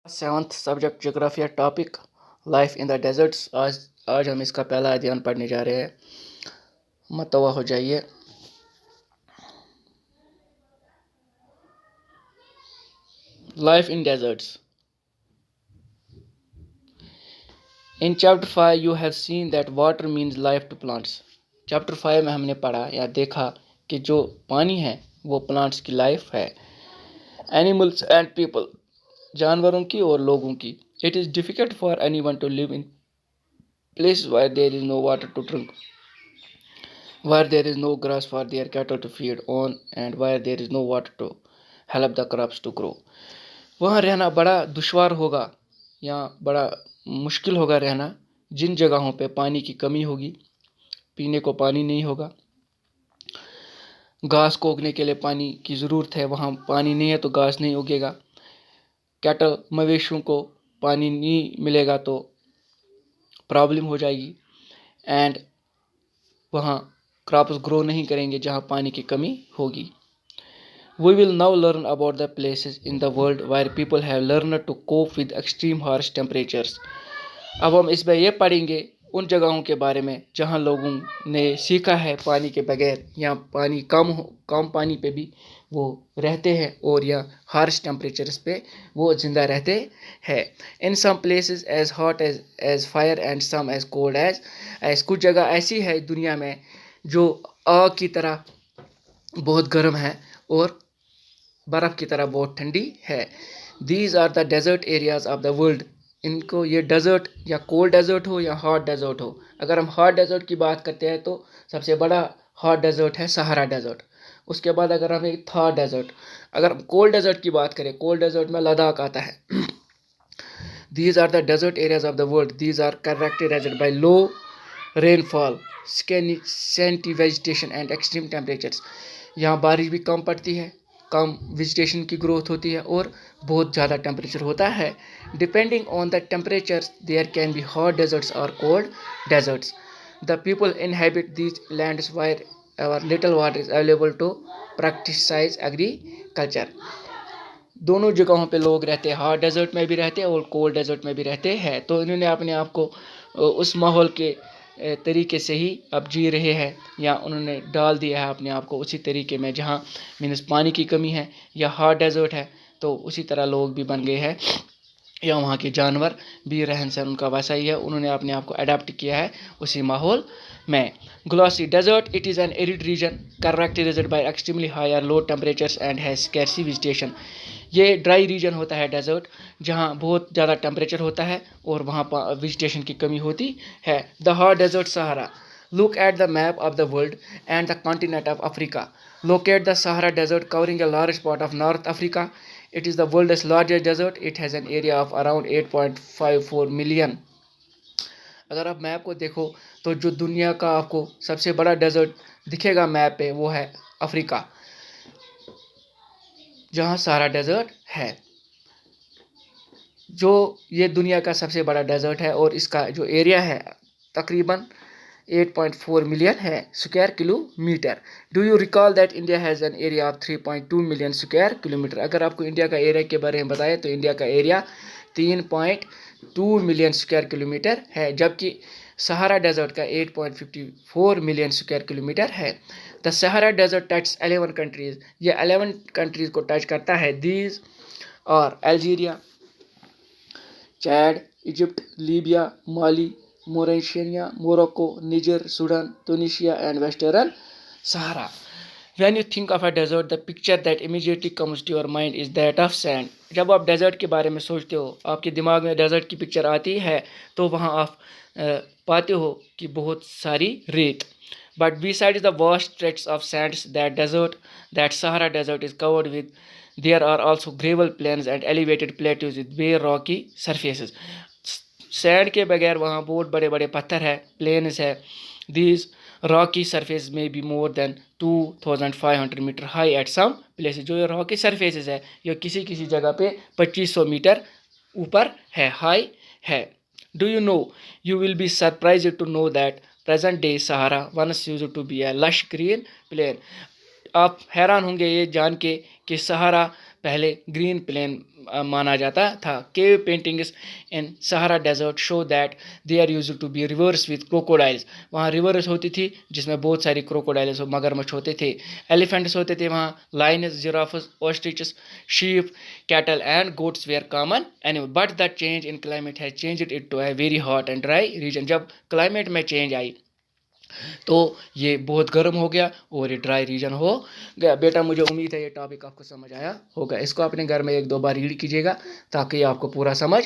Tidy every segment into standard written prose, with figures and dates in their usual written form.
7th subject जोग्राफिया topic life in the deserts. आज हम इसका पहला अध्ययन पढ़ने जा रहे हैं। मतवा हो जाइए। Life in deserts. In chapter 5 you have seen that water means life to plants. Chapter 5 में हमने पढ़ा या देखा कि जो पानी है वो प्लांट्स की लाइफ है, एनिमल्स एंड पीपल, जानवरों की और लोगों की। It is difficult for anyone to live in places where there is no water to drink, where there is no grass for their cattle to feed on, and where there is no water to help the crops to grow. वहाँ रहना बड़ा दुश्वार होगा या बड़ा मुश्किल होगा रहना जिन जगहों पे पानी की कमी होगी, पीने को पानी नहीं होगा, घास को उगने के लिए पानी की ज़रूरत है, वहाँ पानी नहीं है तो घास नहीं उगेगा, कैटल मवेशियों को पानी नहीं मिलेगा तो प्रॉब्लम हो जाएगी, एंड वहाँ क्रॉप्स ग्रो नहीं करेंगे जहाँ पानी की कमी होगी। We will now learn about the places in the world where people have learned to cope with extreme harsh temperatures. अब हम इसमें यह पढ़ेंगे उन जगहों के बारे में जहाँ लोगों ने सीखा है पानी के बगैर या पानी कम पानी पे भी वो रहते हैं और या हार्श टेम्परेचर्स पे वो ज़िंदा रहते हैं। In some places as hot as fire and some as cold as कुछ जगह ऐसी है दुनिया में जो आग की तरह बहुत गर्म है और बर्फ़ की तरह बहुत ठंडी है। These are the desert areas of the world. इनको ये डेजर्ट या कोल्ड डेजर्ट हो या हॉट डेजर्ट हो। अगर हम हॉट डेजर्ट की बात करते हैं तो सबसे बड़ा हॉट डेजर्ट है सहारा डेजर्ट। उसके बाद अगर हम एक थार डेजर्ट, अगर हम कोल्ड डेजर्ट की बात करें, कोल्ड डेजर्ट में लद्दाख आता है। These are the desert areas of the world. These are characterised by low rainfall, scanty vegetation and extreme temperatures। यहाँ बारिश भी कम पड़ती है, कम वेजिटेशन की ग्रोथ होती है और बहुत ज़्यादा टेम्परेचर होता है। Depending on the temperature there can be hot deserts और cold deserts. The people inhabit these lands where ever little water is available to practise agriculture. दोनों जगहों पे लोग रहते हैं, हॉट डेजर्ट में भी रहते हैं और कोल्ड डेजर्ट में भी रहते हैं। तो इन्होंने अपने आप को उस माहौल के तरीके से ही अब जी रहे हैं या उन्होंने डाल दिया है अपने आप को उसी तरीके में जहाँ मीन्स पानी की कमी है या हॉट डेजर्ट है तो उसी तरह लोग भी बन गए हैं या वहाँ के जानवर भी रहन सहन उनका वैसा ही है, उन्होंने अपने आप को अडेप्ट किया है उसी माहौल में। Glossy desert, it is an arid region characterised by extremely high और low temperatures and has scarce vegetation. ये ड्राई रीजन होता है डेजर्ट जहाँ बहुत ज़्यादा टेम्परेचर होता है और वहाँ वेजिटेशन की कमी होती है। The hot desert Sahara. Look at the map of the world and the continent of Africa. Locate the Sahara Desert covering a large part of North Africa. It is the world's largest desert. It has an area of around 8.54 million. अगर आप map को देखो तो जो दुनिया का आपको सबसे बड़ा डेजर्ट दिखेगा मैप पे वो है अफ्रीका, जहाँ सहारा डेजर्ट है। जो ये दुनिया का सबसे बड़ा डेजर्ट है और इसका जो एरिया है तकरीबन 8.4 मिलियन है square kilometre. Do you recall that India has an area of 3.2 million square kilometre. अगर आपको इंडिया का एरिया के बारे में बताएं तो इंडिया का एरिया 3.2 मिलियन स्क्वायर किलोमीटर है, जबकि सहारा डेजर्ट का 8.54 मिलियन स्क्वायर किलोमीटर है। The Sahara desert touch 11 countries. ये 11 कंट्रीज़ को टच करता है। दीज और Algeria, Chad, Egypt, Libya, Mali, Mauritania, Morocco, Niger, Sudan, Tunisia and Western Sahara. When you think of a desert, the picture that immediately comes to your mind is that of sand. जब आप desert के बारे में सोचते हो आपके दिमाग में डेजर्ट की पिक्चर आती है तो वहाँ आप पाते हो कि बहुत सारी रेत। But besides the vast stretches of sands that Sahara Desert is covered with, there are also gravel plains and elevated plateaus with bare rocky surfaces. Sand के बगैर वहाँ बहुत बड़े बड़े पत्थर है, प्लेन्स है। दीज रॉकी सरफेस में be more than 2500 metre high at some places. जो ये रॉकी सरफेसेस है ये किसी किसी जगह पे 2500 मीटर ऊपर है, हाई है। Do you know, you will be surprised to know that present day Sahara once used to be a lush green plain. आप हैरान होंगे ये जान के कि सहारा पहले ग्रीन प्लेन माना जाता था. Cave paintings in Sahara Desert show that they are used to be rivers with crocodiles. वहाँ rivers होती थी जिसमें बहुत सारी crocodiles और मगरमच्छ होते थे. Elephants होते थे वहाँ. Lions, giraffes, ostriches, sheep, cattle and goats were common animals. But the change in climate has changed it to a very hot and dry region. जब climate में change आई तो ये बहुत गर्म हो गया और ये ड्राई रीजन हो गया. बेटा मुझे उम्मीद है ये टॉपिक आपको समझ आया होगा. इसको अपने घर में 1-2 बार रीड कीजिएगा ताकि आपको पूरा समझ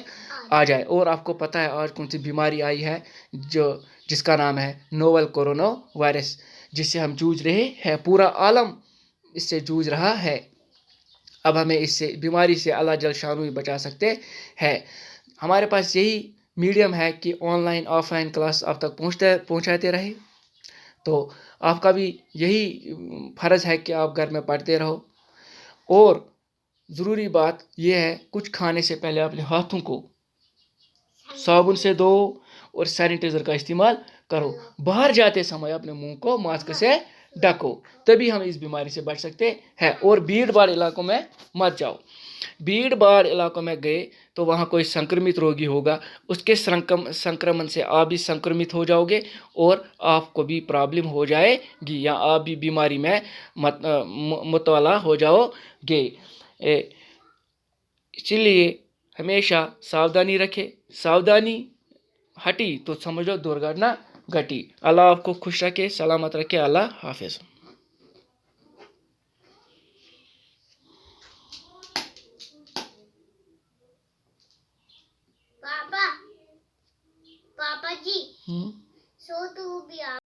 आ जाए. और आपको पता है आज कौन सी बीमारी आई है जिसका नाम है नोवल कोरोना वायरस, जिससे हम जूझ रहे हैं. पूरा आलम इससे जूझ रहा है. अब हमें इससे बीमारी से अल्लाह जल शानू ही बचा सकते हैं. हमारे पास यही मीडियम है कि ऑनलाइन ऑफलाइन क्लास आप तक पहुँचाते रहे. तो आपका भी यही फ़र्ज़ है कि आप घर में पढ़ते रहो. और ज़रूरी बात यह है कुछ खाने से पहले अपने हाथों को साबुन से धो और सैनिटाइज़र का इस्तेमाल करो. बाहर जाते समय अपने मुंह को मास्क से ढको, तभी हम इस बीमारी से बच सकते हैं. और भीड़ भाड़ इलाकों में मत जाओ. भीड़ भाड़ इलाकों में गए तो वहाँ कोई संक्रमित रोगी होगा, उसके संक्रमण से आप भी संक्रमित हो जाओगे और आपको भी प्रॉब्लम हो जाएगी या आप भी बीमारी में मुब्तला हो जाओगे. इसलिए हमेशा सावधानी रखें. सावधानी हटी तो समझो दुर्घटना घटी. अल्लाह आपको खुश रखे, सलामत रखे. अल्लाह हाफिज़. पापा जी, सो तू भी